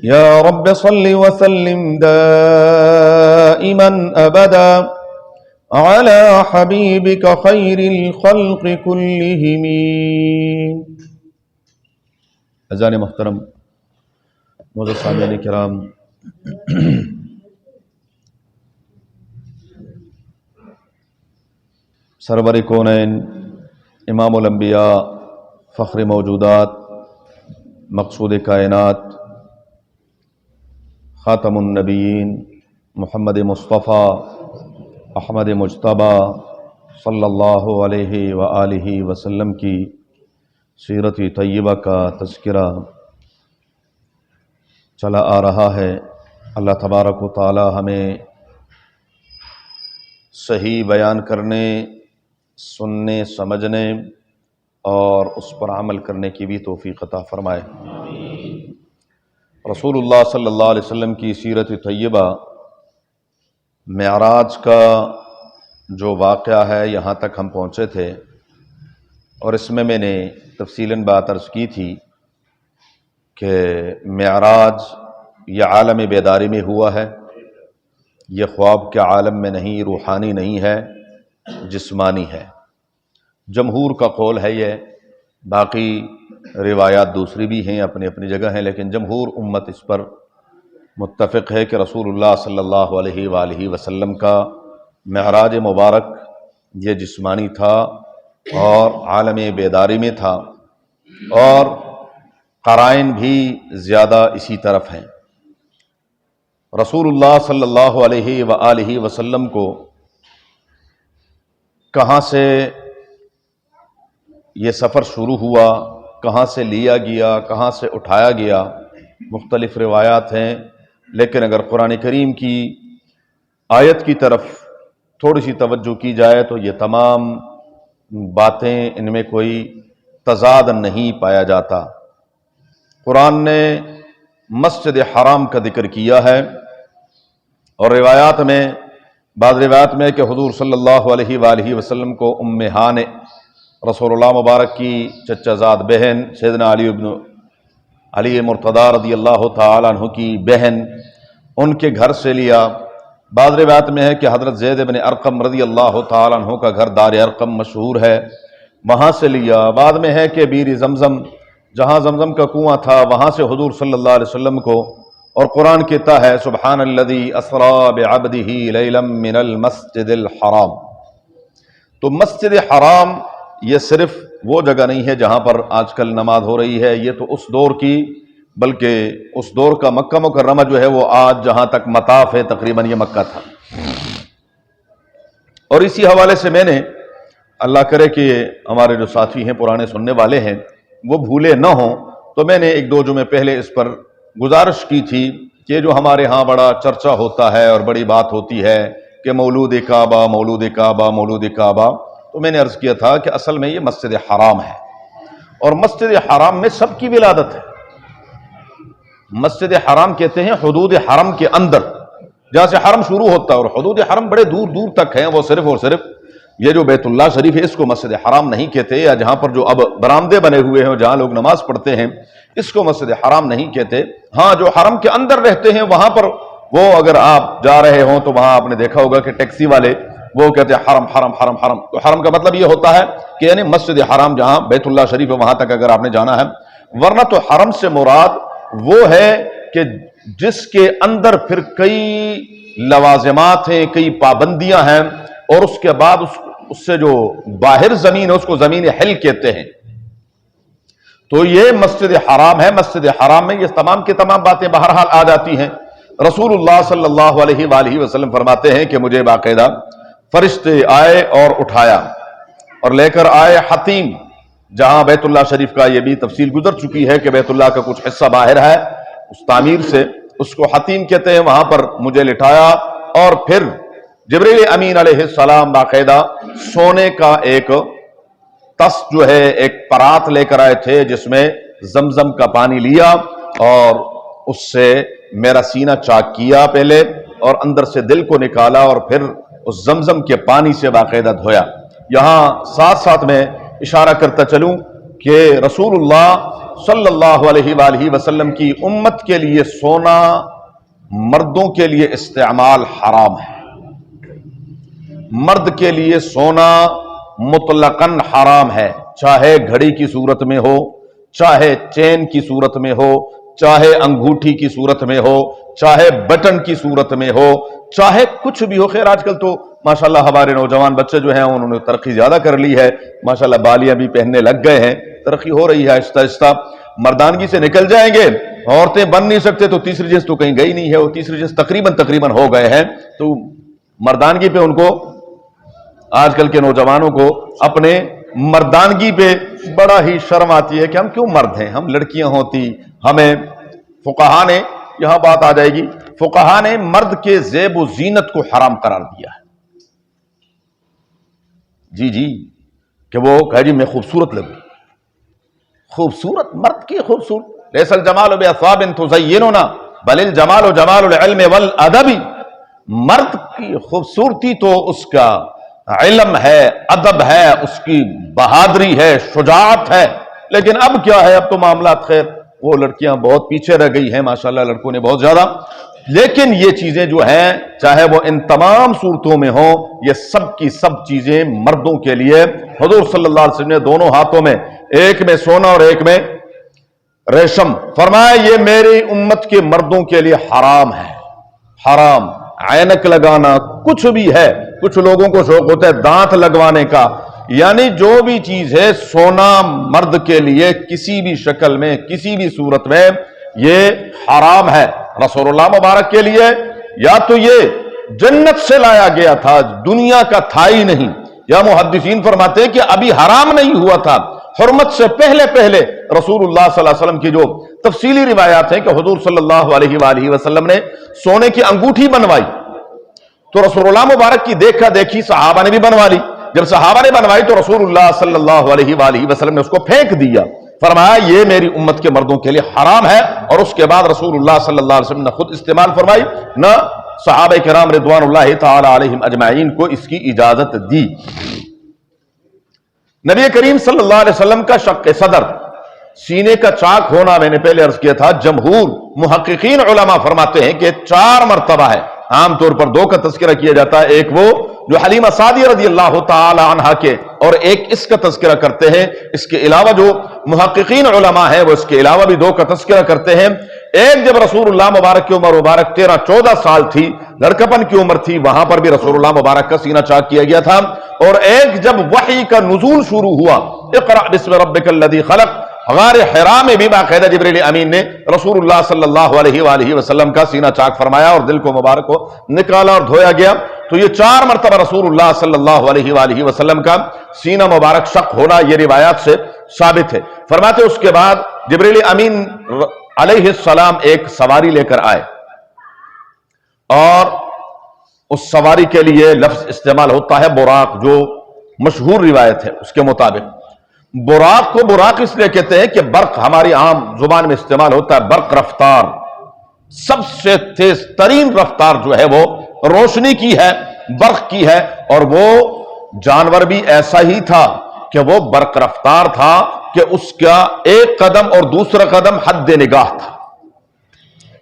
يا رب صل وسلم دائما أبدا على حبيبك خير الخلق كلهم. اذان محترم، معزز سامعین کرام، سرور کونین، امام الانبیاء، فخر موجودات، مقصود کائنات، خاتم النبیین، محمد مصطفیٰ احمد مجتبیٰ صلی اللہ علیہ وآلہ وسلم کی سیرت طیبہ کا تذکرہ چلا آ رہا ہے۔ اللہ تبارک و تعالی ہمیں صحیح بیان کرنے، سننے، سمجھنے اور اس پر عمل کرنے کی بھی توفیق عطا فرمائے۔ رسول اللہ صلی اللہ علیہ وسلم کی سیرت طیبہ، معراج کا جو واقعہ ہے، یہاں تک ہم پہنچے تھے، اور اس میں نے تفصیلاً بات عرض کی تھی کہ معراج یہ عالم بیداری میں ہوا ہے، یہ خواب کے عالم میں نہیں، روحانی نہیں ہے، جسمانی ہے۔ جمہور کا قول ہے یہ، باقی روایات دوسری بھی ہیں، اپنی اپنی جگہ ہیں، لیکن جمہور امت اس پر متفق ہے کہ رسول اللہ صلی اللہ علیہ وآلہ وسلم کا معراج مبارک یہ جسمانی تھا اور عالم بیداری میں تھا، اور قرائن بھی زیادہ اسی طرف ہیں۔ رسول اللہ صلی اللہ علیہ وآلہ وسلم کو کہاں سے یہ سفر شروع ہوا، کہاں سے لیا گیا، کہاں سے اٹھایا گیا، مختلف روایات ہیں، لیکن اگر قرآن کریم کی آیت کی طرف تھوڑی سی توجہ کی جائے تو یہ تمام باتیں، ان میں کوئی تضاد نہیں پایا جاتا۔ قرآن نے مسجد حرام کا ذکر کیا ہے، اور روایات میں، بعض روایات میں کہ حضور صلی اللہ علیہ وآلہ وسلم کو ام ہانئ، رسول اللہ مبارک کی چچا زاد بہن، سیدنا علی مرتضیٰ رضی اللہ تعالیٰ عنہ کی بہن، ان کے گھر سے لیا۔ بعض روایت میں ہے کہ حضرت زید بن ارقم رضی اللہ تعالیٰ عنہ کا گھر دار ارقم مشہور ہے، وہاں سے لیا۔ بعد میں ہے کہ بیر زمزم، جہاں زمزم کا کنواں تھا، وہاں سے حضور صلی اللہ علیہ وسلم کو، اور قرآن کہتا ہے سبحان الذی اسری بعبدہ لیلا من المسجد الحرام۔ تو مسجد حرام یہ صرف وہ جگہ نہیں ہے جہاں پر آج کل نماز ہو رہی ہے، یہ تو اس دور کی، بلکہ اس دور کا مکہ مکرمہ جو ہے وہ آج جہاں تک مطاف ہے تقریباً یہ مکہ تھا۔ اور اسی حوالے سے میں نے، اللہ کرے کہ ہمارے جو ساتھی ہیں، پرانے سننے والے ہیں، وہ بھولے نہ ہوں، تو میں نے ایک دو جمعے پہلے اس پر گزارش کی تھی کہ جو ہمارے ہاں بڑا چرچا ہوتا ہے اور بڑی بات ہوتی ہے کہ مولود کعبہ، مولود کعبہ، مولود کعبہ، تو میں نے عرض کیا تھا کہ اصل میں یہ مسجد حرام ہے، اور مسجد حرام میں سب کی ولادت ہے۔ مسجد حرام کہتے ہیں حدود حرم کے اندر، جہاں سے حرم شروع ہوتا ہے، اور حدود حرم بڑے دور دور تک ہیں، وہ صرف اور صرف یہ جو بیت اللہ شریف ہے اس کو مسجد حرام نہیں کہتے، یا جہاں پر جو اب برآمدے بنے ہوئے ہیں جہاں لوگ نماز پڑھتے ہیں اس کو مسجد حرام نہیں کہتے۔ ہاں، جو حرم کے اندر رہتے ہیں وہاں پر، وہ اگر آپ جا رہے ہوں تو وہاں آپ نے دیکھا ہوگا کہ ٹیکسی والے وہ کہتے ہیں حرم حرم حرم حرم، تو حرم کا مطلب یہ ہوتا ہے کہ یعنی مسجد حرام جہاں بیت اللہ شریف ہے وہاں تک اگر آپ نے جانا ہے، ورنہ تو حرم سے مراد وہ ہے کہ جس کے اندر پھر کئی لوازمات ہیں، کئی پابندیاں ہیں، اور اس کے بعد اس سے جو باہر زمین ہے اس کو زمین حل کہتے ہیں۔ تو یہ مسجد حرام ہے، مسجد حرام میں یہ تمام کی تمام باتیں بہرحال آ جاتی ہیں۔ رسول اللہ صلی اللہ علیہ وآلہ وسلم فرماتے ہیں کہ مجھے باقاعدہ فرشتے آئے اور اٹھایا اور لے کر آئے حتیم، جہاں بیت اللہ شریف کا یہ بھی تفصیل گزر چکی ہے کہ بیت اللہ کا کچھ حصہ باہر ہے اس تعمیر سے، اس کو حتیم کہتے ہیں، وہاں پر مجھے لٹایا، اور پھر جبریل امین علیہ السلام باقاعدہ سونے کا ایک تس جو ہے، ایک پرات لے کر آئے تھے جس میں زمزم کا پانی لیا اور اس سے میرا سینہ چاک کیا پہلے، اور اندر سے دل کو نکالا، اور پھر اس زمزم کے پانی سے باقاعدہ دھویا۔ یہاں ساتھ ساتھ میں اشارہ کرتا چلوں کہ رسول اللہ صلی اللہ علیہ وآلہ وسلم کی امت کے لیے سونا مردوں کے لیے استعمال حرام ہے. مرد کے لیے سونا مطلقاً حرام ہے، چاہے گھڑی کی صورت میں ہو، چاہے چین کی صورت میں ہو، چاہے انگوٹھی کی صورت میں ہو، چاہے بٹن کی صورت میں ہو، چاہے کچھ بھی ہو. خیر آج کل تو ماشاءاللہ ہمارے نوجوان بچے جو ہیں انہوں نے ترقی زیادہ کر لی ہے، ماشاءاللہ بالیاں بھی پہننے لگ گئے ہیں، ترقی ہو رہی ہے آہستہ آہستہ. مردانگی سے نکل جائیں گے، عورتیں بن نہیں سکتے تو تیسری جنس تو کہیں گئی نہیں ہے، وہ تیسری جنس تقریباً ہو گئے ہیں. تو مردانگی پہ ان کو، آج کل کے نوجوانوں کو اپنے مردانگی پہ بڑا ہی شرم آتی ہے کہ ہم کیوں مرد ہیں، ہم لڑکیاں ہوتی. ہمیں فقہا نے، یہاں بات آ جائے گی، فقہا نے مرد کے زیب و زینت کو حرام قرار دیا ہے. جی کہ وہ کہا جی میں خوبصورت لگوں. خوبصورت، مرد کی خوبصورت، لیس الجمال باثواب تزیننا بل الجمال جمال العلم والادب. مرد کی خوبصورتی تو اس کا علم ہے، ادب ہے، اس کی بہادری ہے، شجاعت ہے. لیکن اب کیا ہے، اب تو معاملات خیر وہ لڑکیاں بہت پیچھے رہ گئی ہیں ماشاءاللہ، لڑکوں نے بہت زیادہ. لیکن یہ چیزیں جو ہیں چاہے وہ ان تمام صورتوں میں ہوں، یہ سب کی سب چیزیں مردوں کے لیے حضور صلی اللہ علیہ وسلم نے دونوں ہاتھوں میں، ایک میں سونا اور ایک میں ریشم، فرمایا یہ میری امت کے مردوں کے لیے حرام ہے. حرام. عینک لگانا کچھ بھی ہے، کچھ لوگوں کو شوق ہوتا ہے دانت لگوانے کا، یعنی جو بھی چیز ہے سونا مرد کے لیے کسی بھی شکل میں، کسی بھی صورت میں یہ حرام ہے. رسول اللہ مبارک کے لیے یا تو یہ جنت سے لایا گیا تھا، دنیا کا تھا ہی نہیں، یا محدثین فرماتے ہیں کہ ابھی حرام نہیں ہوا تھا، حرمت سے پہلے رسول اللہ صلی اللہ علیہ وسلم کی جو تفصیلی روایات ہیں کہ حضور صلی اللہ علیہ وآلہ وسلم نے سونے کی انگوٹھی بنوائی تو رسول اللہ مبارک کی دیکھا دیکھی صحابہ نے بھی بنوا لی. جب صحابہ نے بنوائی تو رسول اللہ صلی اللہ علیہ وآلہ وسلم نے اس کو پھینک دیا، فرمایا یہ میری امت کے مردوں کے لیے حرام ہے. اور اس کے بعد رسول اللہ صلی اللہ علیہ وسلم نے خود استعمال فرمائی، نہ صحابہ کرام رضوان اللہ تعالی علیہم اجمعین کو اس کی اجازت دی. نبی کریم صلی اللہ علیہ وسلم کا شق صدر، سینے کا چاک ہونا، میں نے پہلے عرض کیا تھا، جمہور محققین علماء فرماتے ہیں کہ 4 مرتبہ ہے. عام طور پر 2 کا تذکرہ کیا جاتا ہے، ایک وہ جو حلیمہ سعدیہ رضی اللہ تعالی عنہا کے، اور ایک اس کا تذکرہ کرتے ہیں. اس کے علاوہ جو محققین علماء ہیں وہ اس کے علاوہ بھی 2 کا تذکرہ کرتے ہیں. ایک جب رسول اللہ مبارک کی عمر مبارک 13-14 سال تھی، لڑکپن کی عمر تھی، وہاں پر بھی رسول اللہ مبارک کا سینہ چاک کیا گیا تھا. اور ایک جب وحی کا نزول شروع ہوا، اقرأ بسم ربک الذی خلق، غار حرا میں بھی باقاعدہ جبریل امین نے رسول اللہ صلی اللہ علیہ وآلہ وسلم کا سینہ چاک فرمایا اور دل کو مبارک کو نکالا اور دھویا گیا. تو یہ 4 مرتبہ رسول اللہ صلی اللہ علیہ وآلہ وسلم کا سینہ مبارک شق ہونا یہ روایات سے ثابت ہے. فرماتے اس کے بعد جبریل امین علیہ السلام ایک سواری لے کر آئے، اور اس سواری کے لیے لفظ استعمال ہوتا ہے براق، جو مشہور روایت ہے اس کے مطابق. براق کو براق اس لیے کہتے ہیں کہ برق ہماری عام زبان میں استعمال ہوتا ہے، برق رفتار، سب سے تیز ترین رفتار جو ہے وہ روشنی کی ہے، برق کی ہے. اور وہ جانور بھی ایسا ہی تھا کہ وہ برق رفتار تھا کہ اس کا ایک قدم اور دوسرا قدم حد نگاہ تھا.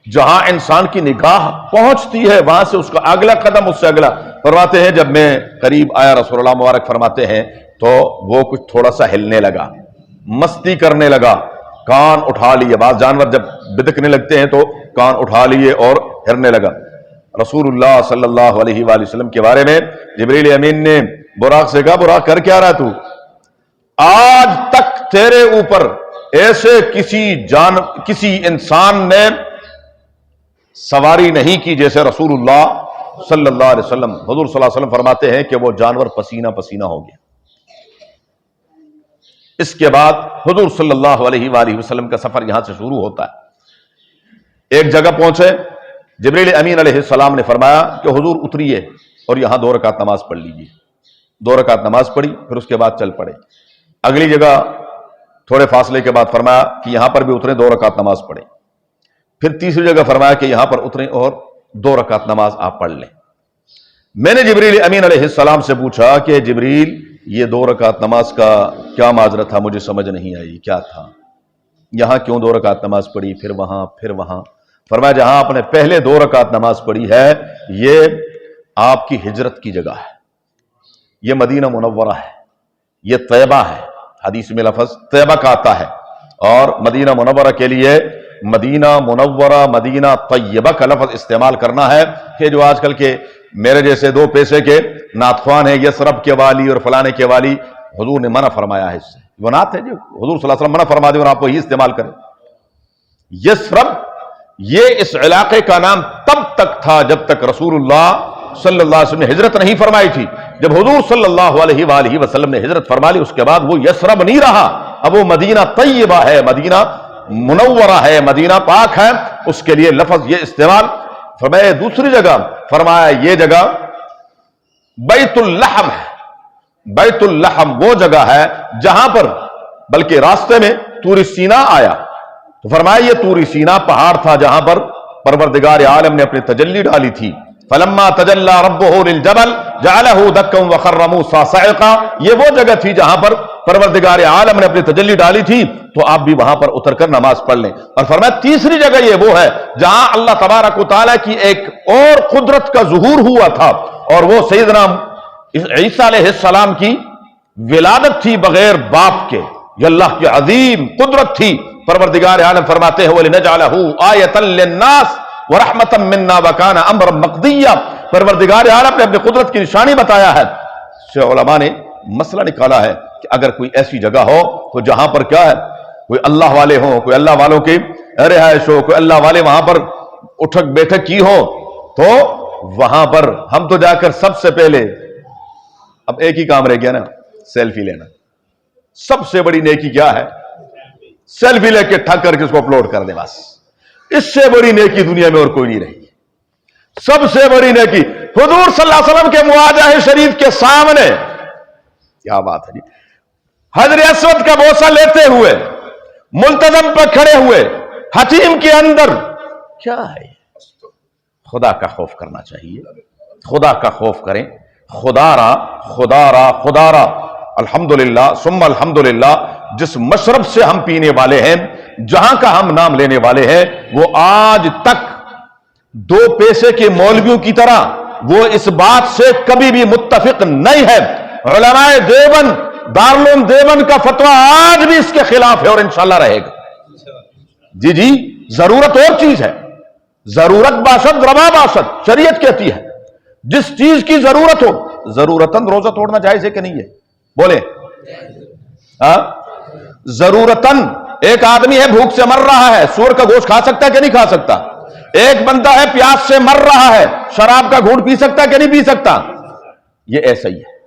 جہاں انسان کی نگاہ پہنچتی ہے وہاں سے اس کا اگلا قدم اس سے اگلا. فرماتے ہیں جب میں قریب آیا رسول اللہ مبارک فرماتے ہیں تو وہ کچھ تھوڑا سا ہلنے لگا، مستی کرنے لگا، کان اٹھا لیے. بعض جانور جب بدکنے لگتے ہیں تو کان اٹھا لیے اور ہلنے لگا. رسول اللہ صلی اللہ علیہ وآلہ وسلم کے بارے میں جبریل امین نے براق سے کہا براق کر کیا رہا تو؟ آج تک تیرے اوپر ایسے کسی انسان نے سواری نہیں کی جیسے رسول اللہ صلی اللہ علیہ وسلم. حضور صلی اللہ علیہ وسلم فرماتے ہیں کہ وہ جانور پسینہ پسینہ ہو گیا. اس کے بعد حضور صلی اللہ علیہ وآلہ وسلم کا سفر یہاں سے شروع ہوتا ہے. ایک جگہ پہنچے، جبریل امین علیہ السلام نے فرمایا کہ حضور اتریے اور یہاں 2 رکعت نماز پڑھ لیجیے. 2 رکعت نماز پڑھی، پھر اس کے بعد چل پڑے. اگلی جگہ تھوڑے فاصلے کے بعد فرمایا کہ یہاں پر بھی اتریں، 2 رکعت نماز پڑھیں. پھر تیسری جگہ فرمایا کہ یہاں پر اتریں اور 2 رکعت نماز آپ پڑھ لیں. میں نے جبریل امین علیہ السلام سے پوچھا کہ جبریل یہ 2 رکعت نماز کا کیا ماجرا تھا، مجھے سمجھ نہیں آئی کیا تھا. یہاں کیوں 2 رکعت نماز پڑھی، پھر وہاں. فرمایا جہاں آپ نے پہلے 2 رکعت نماز پڑھی ہے یہ آپ کی ہجرت کی جگہ ہے، یہ مدینہ منورہ ہے، یہ طیبہ ہے. حدیث میں لفظ طیبہ کا آتا ہے، اور مدینہ منورہ کے لیے مدینہ منورہ مدینہ طیبہ کا لفظ استعمال کرنا ہے کہ جو آج کل کے میرے جیسے 2 پیسے کے نعت خوان ہیں، یسرب کے والی اور فلانے کے والی، حضور نے منع فرمایا ہے اس سے. وہ نعت ہے جو حضور صلی اللہ علیہ وسلم منع فرما دے اور آپ وہی استعمال کریں. یسرب یہ اس علاقے کا نام تب تک تھا جب تک رسول اللہ صلی اللہ علیہ وسلم نے ہجرت نہیں فرمائی تھی. جب حضور صلی اللہ علیہ وآلہ وسلم نے ہجرت فرما لی اس کے بعد وہ یسرب نہیں رہا، اب وہ مدینہ طیبہ ہے، مدینہ منورہ ہے، مدینہ پاک ہے. اس کے لیے لفظ یہ استعمال فرمایا. دوسری جگہ فرمایا یہ جگہ بیت اللحم ہے. بیت اللحم وہ جگہ ہے جہاں پر بلکہ راستے میں طور سینا آیا تو فرمایا یہ طور سینا پہاڑ تھا جہاں پر پروردگار عالم نے اپنی تجلی ڈالی تھی. فلما تجلی ربہ للجبل جعلہ دکا وخر موسیٰ صعقا، یہ وہ جگہ تھی جہاں پر پروردگار عالم نے اپنی تجلی ڈالی تھی. تو آپ بھی وہاں پر اتر کر نماز پڑھ لیں. اور فرمایا تیسری جگہ یہ وہ ہے جہاں اللہ تبارک و تعالیٰ کی ایک اور قدرت کا ظہور ہوا تھا، اور وہ سیدنا عیسیٰ علیہ السلام کی ولادت تھی بغیر باپ کے. یہ اللہ کی عظیم قدرت تھی. پروردگار عالم فرماتے ہیں وَلِنَجْعَلَهُ آیَةً لِلنَّاسِ وَرَحْمَةً مِنَّا وَكَانَ أَمْرًا مَقْضِيًّا. پروردگار عالم نے اپنی قدرت کی نشانی بتایا ہے. سے علماء نے مسئلہ نکالا ہے کہ اگر کوئی ایسی جگہ ہو تو جہاں پر کیا ہے کوئی اللہ والے ہوں، کوئی اللہ والوں کی رہائش ہو، کوئی اللہ والے وہاں پر اٹھک بیٹھک کی ہو، تو وہاں پر ہم تو جا کر سب سے پہلے اب ایک ہی کام رہ گیا نا، سیلفی لینا. سب سے بڑی نیکی کیا ہے؟ سیلفی لے کے ٹھک کر کے اس کو اپلوڈ کر دیں. بس اس سے بڑی نیکی دنیا میں اور کوئی نہیں رہی. سب سے بڑی نیکی حضور صلی اللہ علیہ وسلم کے مواجہ شریف کے سامنے، کیا بات ہے جی، حجر اسود کا بوسہ لیتے ہوئے ملتزم پر کھڑے ہوئے حتیم کے اندر، کیا ہے؟ خدا کا خوف کرنا چاہیے. خدا کا خوف کریں. خدا را الحمدللہ ثم الحمدللہ جس مشرب سے ہم پینے والے ہیں، جہاں کا ہم نام لینے والے ہیں، وہ آج تک 2 پیسے کے مولویوں کی طرح وہ اس بات سے کبھی بھی متفق نہیں ہے. علماء دیوبند، دارالعلوم دیوبند کا فتویٰ آج بھی اس کے خلاف ہے اور انشاءاللہ رہے گا. جی ضرورت اور چیز ہے. ضرورت باشد روا باشد، شریعت کہتی ہے جس چیز کی ضرورت ہو. ضرورتاً روزہ توڑنا جائز ہے کہ نہیں ہے؟ بولے. ضرورتاً ایک آدمی ہے بھوک سے مر رہا ہے، سور کا گوشت کھا سکتا ہے کہ نہیں کھا سکتا؟ ایک بندہ ہے پیاس سے مر رہا ہے، شراب کا گھونٹ پی سکتا ہے کہ نہیں پی سکتا؟ یہ ایسا ہی ہے.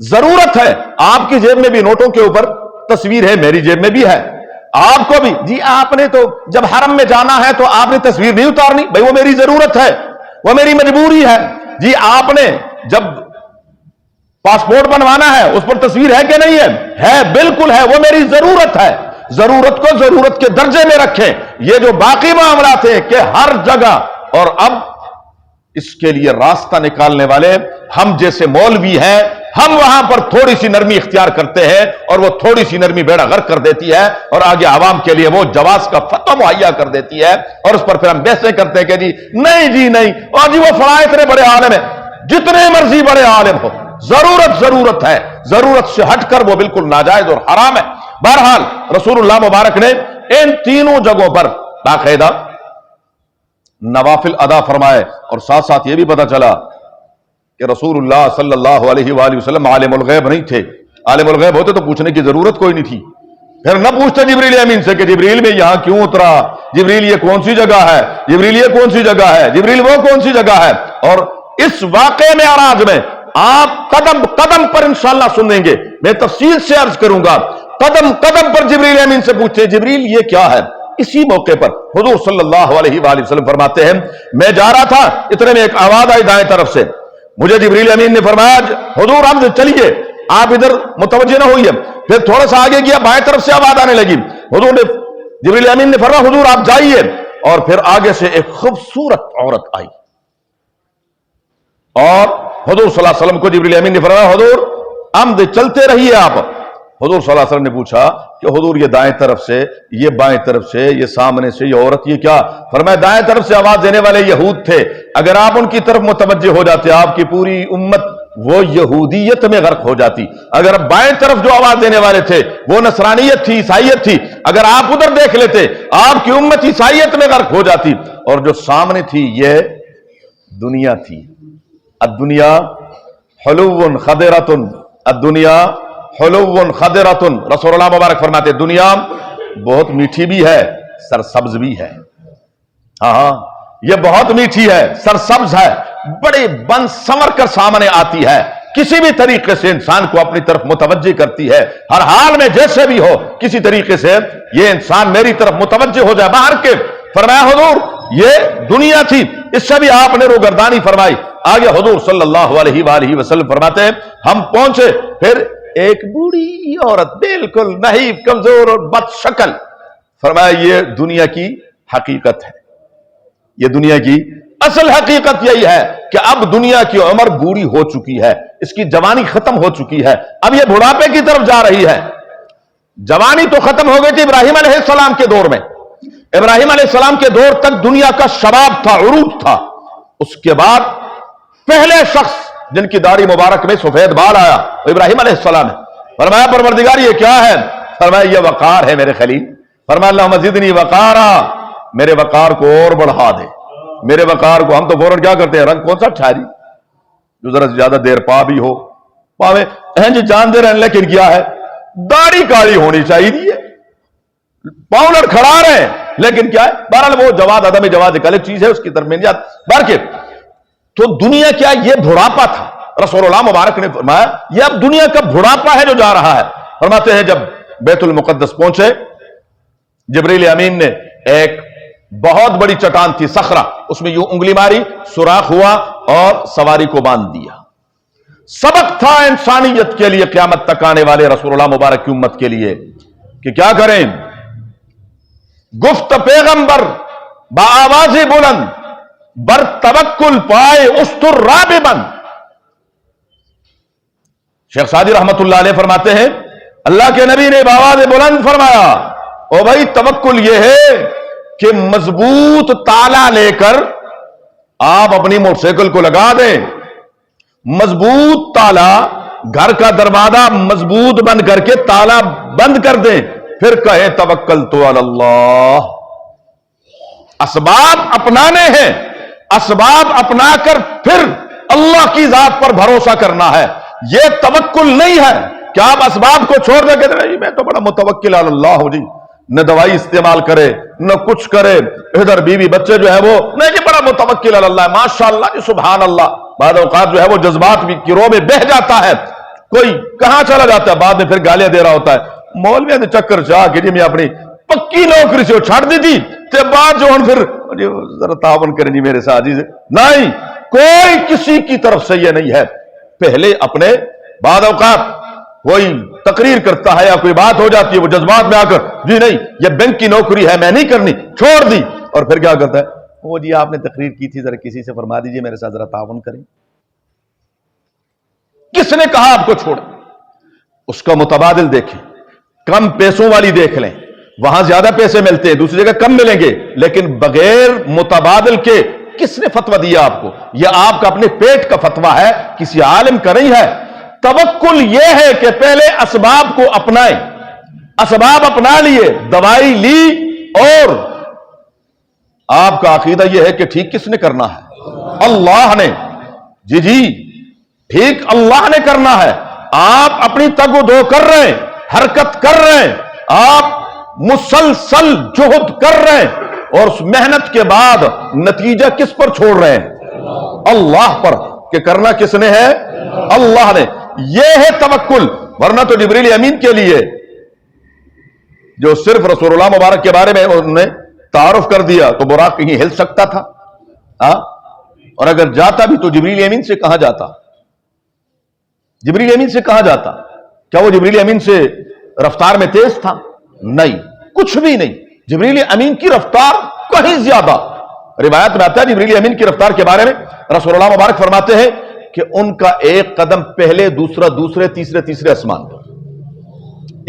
ضرورت ہے. آپ کی جیب میں بھی نوٹوں کے اوپر تصویر ہے، میری جیب میں بھی ہے، آپ کو بھی. جی آپ نے تو جب حرم میں جانا ہے تو آپ نے تصویر نہیں اتارنی، بھائی وہ میری ضرورت ہے، وہ میری مجبوری ہے. جی آپ نے جب پاسپورٹ بنوانا ہے اس پر تصویر ہے کہ نہیں ہے؟ ہے، بالکل ہے، وہ میری ضرورت ہے. ضرورت کو ضرورت کے درجے میں رکھیں. یہ جو باقی معاملات ہیں کہ ہر جگہ، اور اب اس کے لیے راستہ نکالنے والے ہم جیسے مولوی ہیں، ہم وہاں پر تھوڑی سی نرمی اختیار کرتے ہیں اور وہ تھوڑی سی نرمی بیڑا غرق کر دیتی ہے اور آگے عوام کے لیے وہ جواز کا فتویٰ مہیا کر دیتی ہے. اور اس پر پھر ہم بحثیں کرتے ہیں کہ جی نہیں، اور جی وہ فلاں اتنے بڑے عالم ہیں. جتنے مرضی بڑے عالم ہو، ضرورت ہے. ضرورت سے ہٹ کر وہ بالکل ناجائز اور حرام ہے. بہرحال رسول اللہ مبارک نے ان تینوں جگہوں پر باقاعدہ نوافل ادا فرمائے. اور ساتھ ساتھ یہ بھی پتا چلا کہ رسول اللہ صلی اللہ علیہ وآلہ وسلم عالم الغیب نہیں تھے. عالم الغیب ہوتے تو پوچھنے کی ضرورت کوئی نہیں تھی. پھر نہ پوچھتے جبریل امین سے کہ جبریل میں یہاں کیوں اترا، جبریل یہ کون سی جگہ ہے، جبریل یہ کون سی جگہ ہے، جبریل وہ کون سی جگہ ہے. اور اس واقعے میں معراج میں آپ قدم قدم پر انشاءاللہ سنیں گے. میں تفصیل سے عرض کروں گا. قدم قدم پر جبریل امین سے پوچھتے جبریل یہ کیا ہے. اسی موقع پر حضور صلی اللہ علیہ وآلہ وسلم فرماتے ہیں میں جا رہا تھا، اتنے میں ایک آواز آئی دائیں طرف سے. مجھے جبریل امین نے فرمایا حضور ہم سے چلیے، آپ ادھر متوجہ نہ ہوئیے. پھر تھوڑا سا آگے گیا، بائیں طرف سے آواز آنے لگی. حضور نے جبریل امین نے فرمایا حضور آپ جائیے. اور پھر آگے سے ایک خوبصورت عورت آئی اور حضور صلی اللہ علیہ وسلم کو جبریل امین نے فرمایا حضور آمد چلتے رہیے آپ. حضور صلی اللہ علیہ وسلم نے پوچھا کہ حضور یہ دائیں طرف سے، یہ بائیں طرف سے، یہ سامنے سے، یہ عورت، یہ کیا؟ فرمایا دائیں طرف سے آواز دینے والے یہود تھے، اگر آپ ان کی طرف متوجہ ہو جاتے آپ کی پوری امت وہ یہودیت میں غرق ہو جاتی. اگر بائیں طرف جو آواز دینے والے تھے وہ نصرانیت تھی، عیسائیت تھی، اگر آپ ادھر دیکھ لیتے آپ کی امت عیسائیت میں غرق ہو جاتی. اور جو سامنے تھی یہ دنیا تھی. الدنیا حلو خضرۃ، الدنیا حلو خضرۃ. رسول اللہ مبارک فرماتے دنیا بہت میٹھی بھی ہے، سرسبز بھی ہے. ہاں یہ بہت میٹھی ہے، سرسبز ہے، بڑے بن سنور کر سامنے آتی ہے، کسی بھی طریقے سے انسان کو اپنی طرف متوجہ کرتی ہے. ہر حال میں جیسے بھی ہو کسی طریقے سے یہ انسان میری طرف متوجہ ہو جائے باہر کے. فرمایا حضور یہ دنیا تھی، اس سے بھی آپ نے روگردانی فرمائی. آگے حضور صلی اللہ علیہ وآلہ وسلم فرماتے ہیں ہم پہنچے، پھر ایک بوڑھی عورت بالکل نحیف کمزور اور بد شکل. فرمایا یہ دنیا کی حقیقت ہے، یہ دنیا کی اصل حقیقت یہی ہے کہ اب دنیا کی عمر بوڑھی ہو چکی ہے، اس کی جوانی ختم ہو چکی ہے، اب یہ بڑھاپے کی طرف جا رہی ہے. جوانی تو ختم ہو گئی تھی ابراہیم علیہ السلام کے دور میں. ابراہیم علیہ السلام کے دور تک دنیا کا شباب تھا، عروج تھا. اس کے بعد پہلے شخص جن کی داڑھی مبارک میں سفید بال آیا ابراہیم علیہ السلام ہے. فرمایا پروردگار یہ کیا ہے؟ فرمایا یہ وقار ہے میرے خلیل. فرمایا اللہم زدنی وقارا، میرے وقار کو اور بڑھا دے، میرے وقار کو. ہم تو فوراً کیا کرتے ہیں، رنگ کون سا ٹھہری جو ذرا زیادہ دیر پا بھی ہو پاوے جی جان دے رہے ہیں، لیکن کیا ہے داڑھی کالی ہونی چاہیے، پاؤں لڑکھڑا رہے ہیں، لیکن کیا ہے بہرحال وہ جواد عدم جواز ایک الگ چیز ہے، اس کی طرف میں نہیں جاتا. بار کے تو دنیا کیا یہ بڑھاپا تھا. رسول اللہ مبارک نے فرمایا یہ اب دنیا کا بڑھاپا ہے جو جا رہا ہے. فرماتے ہیں جب بیت المقدس پہنچے جبریل امین نے ایک بہت بڑی چٹان تھی صخرہ، اس میں یوں انگلی ماری، سوراخ ہوا اور سواری کو باندھ دیا. سبق تھا انسانیت کے لیے قیامت تک آنے والے رسول اللہ مبارک کی امت کے لیے کہ کیا کریں. گفت پیغمبر با آواز بلند، بر توکل پائے استر راببن. شیخ سعدی رحمت اللہ علیہ فرماتے ہیں اللہ کے نبی نے بآواز بلند فرمایا او بھائی توکل یہ ہے کہ مضبوط تالا لے کر آپ اپنی موٹر سائیکل کو لگا دیں، مضبوط تالا، گھر کا دروازہ مضبوط بند کر کے تالا بند کر دیں، پھر کہیں توکلت علی اللہ. اسباب اپنانے ہیں، اسباب اپنا کر پھر اللہ کی ذات پر بھروسہ کرنا ہے. یہ توکل نہیں ہے کہ آپ اسباب کو چھوڑ دیں کہ نہیں میں تو بڑا متوکل علی اللہ ہوں جی، نہ دوائی استعمال کرے نہ کچھ کرے، ادھر بیوی بچے جو ہے وہ نہیں جی بڑا متوکل علی اللہ ماشاءاللہ جی سبحان اللہ. بعض اوقات جو ہے وہ جذبات بھی گروہ میں بہہ جاتا ہے، کوئی کہاں چلا جاتا ہے، بعد میں پھر گالیاں دے رہا ہوتا ہے مولوی نے چکر چاہ کہ جی میں اپنی پکی نوکری سے چھاڑ دی تھی تے بعد جو ہم پھر ذرا تعاون کریں جی میرے ساتھ. نہیں، کوئی کسی کی طرف سے یہ نہیں ہے. پہلے اپنے بعد اوقات کوئی تقریر کرتا ہے یا کوئی بات ہو جاتی ہے وہ جذبات میں آ کر جی نہیں یہ بینک کی نوکری ہے میں نہیں کرنی، چھوڑ دی، اور پھر کیا کرتا ہے وہ جی آپ نے تقریر کی تھی ذرا کسی سے فرما دیجئے میرے ساتھ ذرا تعاون کریں. کس نے کہا آپ کو چھوڑیں؟ اس کا متبادل دیکھیں، کم پیسوں والی دیکھ لیں، وہاں زیادہ پیسے ملتے ہیں دوسری جگہ کم ملیں گے، لیکن بغیر متبادل کے کس نے فتویٰ دیا آپ کو؟ یہ آپ کا اپنے پیٹ کا فتویٰ ہے، کسی عالم کا نہیں ہے. توکل یہ ہے کہ پہلے اسباب کو اپنائیں، اسباب اپنا لیے، دوائی لی، اور آپ کا عقیدہ یہ ہے کہ ٹھیک کس نے کرنا ہے؟ اللہ نے. جی ٹھیک اللہ نے کرنا ہے. آپ اپنی تگ و دو کر رہے ہیں، حرکت کر رہے ہیں، آپ مسلسل جہد کر رہے ہیں، اور اس محنت کے بعد نتیجہ کس پر چھوڑ رہے ہیں؟ اللہ پر. کہ کرنا کس نے ہے؟ اللہ نے. یہ ہے توکل. ورنہ تو جبریل امین کے لیے جو صرف رسول اللہ مبارک کے بارے میں انہوں نے تعارف کر دیا تو براق کہیں ہل سکتا تھا؟ اور اگر جاتا بھی تو جبریل امین سے کہاں جاتا؟ جبریل امین سے کہاں جاتا؟ کیا وہ جبریل امین سے رفتار میں تیز تھا؟ نہیں، کچھ بھی نہیں. جبریل امین کی رفتار کہیں زیادہ. روایت میں آتا ہے جبریل امین کی رفتار کے بارے میں رسول اللہ مبارک فرماتے ہیں کہ ان کا ایک قدم پہلے، دوسرا دوسرے، تیسرے آسمان پر.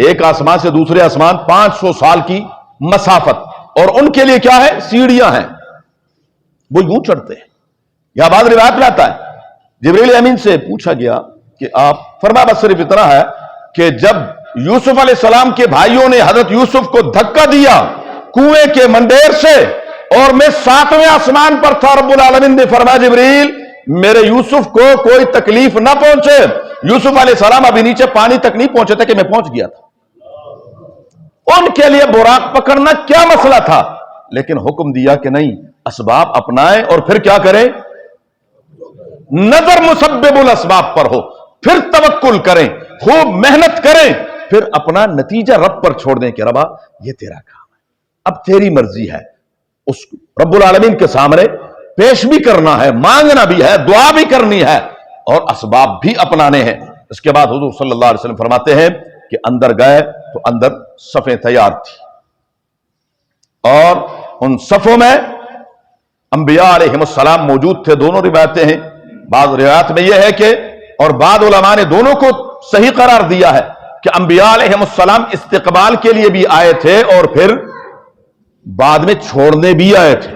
ایک آسمان سے دوسرے آسمان 500 سال کی مسافت، اور ان کے لیے کیا ہے؟ سیڑھیاں ہیں، وہ یوں چڑھتے ہیں۔ یہاں بعض روایت میں آتا ہے جبریل امین سے پوچھا گیا کہ آپ، فرمایا بس صرف اتنا ہے کہ جب یوسف علیہ السلام کے بھائیوں نے حضرت یوسف کو دھکا دیا کنویں کے منڈیر سے اور میں 7ویں آسمان پر تھا، رب العالمین نے فرمایا جبریل میرے یوسف کو کوئی تکلیف نہ پہنچے۔ یوسف علیہ السلام ابھی نیچے پانی تک نہیں پہنچے تھے کہ میں پہنچ گیا تھا۔ ان کے لیے براق پکڑنا کیا مسئلہ تھا، لیکن حکم دیا کہ نہیں، اسباب اپنائیں اور پھر کیا کریں؟ نظر مسبب الاسباب پر ہو، پھر توکل کریں، خوب محنت کریں، پھر اپنا نتیجہ رب پر چھوڑ دیں کہ ربا یہ تیرا کام ہے، اب تیری مرضی ہے۔ اس رب العالمین کے سامنے پیش بھی کرنا ہے، مانگنا بھی ہے، دعا بھی کرنی ہے، اور اسباب بھی اپنانے ہیں۔ اس کے بعد حضور صلی اللہ علیہ وسلم فرماتے ہیں کہ اندر گئے تو اندر صفیں تیار تھی، اور ان صفوں میں انبیاء علیہم السلام موجود تھے۔ دونوں روایتیں ہیں، بعض روایات میں یہ ہے کہ، اور بعض علماء نے دونوں کو صحیح قرار دیا ہے کہ انبیاء علیہم السلام استقبال کے لیے بھی آئے تھے اور پھر بعد میں چھوڑنے بھی آئے تھے،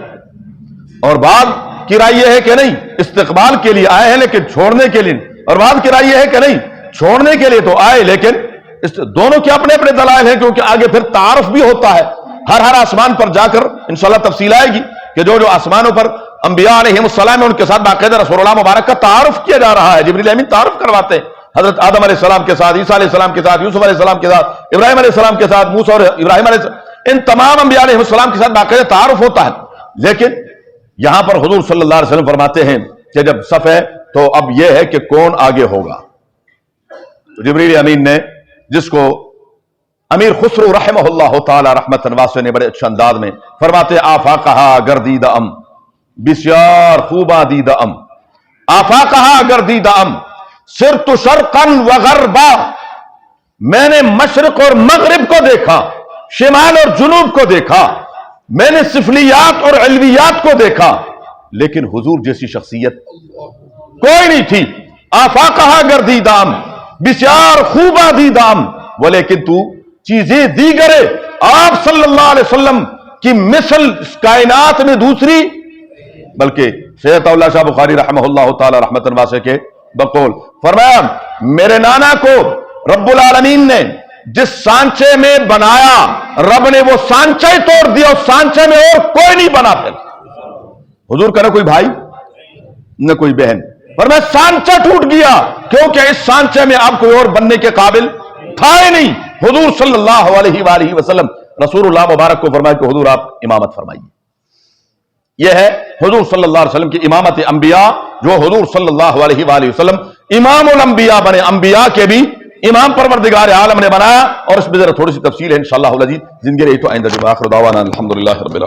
اور بعض کی رائے یہ ہے کہ نہیں، استقبال کے لیے آئے ہیں لیکن چھوڑنے کے لیے، اور بعض کی رائے یہ ہے کہ نہیں، چھوڑنے کے لیے تو آئے لیکن دونوں کے اپنے اپنے دلائل ہیں، کیونکہ آگے پھر تعارف بھی ہوتا ہے۔ ہر آسمان پر جا کر انشاءاللہ تفصیل آئے گی کہ جو آسمانوں پر انبیاء علیہم السلام ہیں ان کے ساتھ باقاعدہ رسول اللہ مبارک کا تعارف کیا جا رہا ہے، جبریل امین تعارف کرواتے ہیں حضرت آدم علیہ السلام کے ساتھ، عیسیٰ علیہ السلام کے ساتھ، یوسف علیہ السلام کے ساتھ، ابراہیم علیہ السلام کے ساتھ، موسیٰ اور ابراہیم علیہ السلام، ان تمام انبیاء علیہ السلام کے ساتھ باقاعدہ تعارف ہوتا ہے۔ لیکن یہاں پر حضور صلی اللہ علیہ وسلم فرماتے ہیں کہ جب صف ہے تو اب یہ ہے کہ کون آگے ہوگا۔ تو جبریل امین نے، جس کو امیر خسرو رحمہ اللہ تعالی رحمت واسع نے بڑے اچھے انداز میں فرماتے، آفاقہا گردیدہ ام، بسیار خوباں دیدہ ام، آفاقہا گردیدہ ام، سرت شرقا وغربا، میں نے مشرق اور مغرب کو دیکھا، شمال اور جنوب کو دیکھا، میں نے سفلیات اور علویات کو دیکھا، لیکن حضور جیسی شخصیت کوئی نہیں تھی۔ آفاقہا گردیدام، بسیار خوبا دیدام، ولیکن تو چیزیں دیگرے آپ صلی اللہ علیہ وسلم کی مثل اس کائنات میں دوسری، بلکہ سید اللہ شاہ بخاری رحمہ اللہ تعالی رحمت واسع کے بقول فرمایا، میرے نانا کو رب العالمین نے جس سانچے میں بنایا، رب نے وہ سانچہ ہی توڑ دیا، اس سانچے میں اور کوئی نہیں بنا۔ پھر حضور کا نہ کوئی بھائی نہ کوئی بہن، فرمایا سانچہ ٹوٹ گیا، کیونکہ اس سانچے میں آپ کوئی اور بننے کے قابل تھا ہی نہیں۔ حضور صلی اللہ علیہ وآلہ وسلم، رسول اللہ مبارک کو فرمایا کہ حضور آپ امامت فرمائیے۔ یہ ہے حضور صلی اللہ علیہ وسلم کی امامت انبیاء، جو حضور صلی اللہ علیہ وآلہ وسلم امام الانبیاء بنے، انبیاء کے بھی امام پروردگار عالم نے بنایا۔ اور اس میں ذرا تھوڑی سی تفصیل ہے انشاءاللہ العزیز، زندگی رہی تو آئندہ۔ آخر دعوانا الحمدللہ رب العالمین۔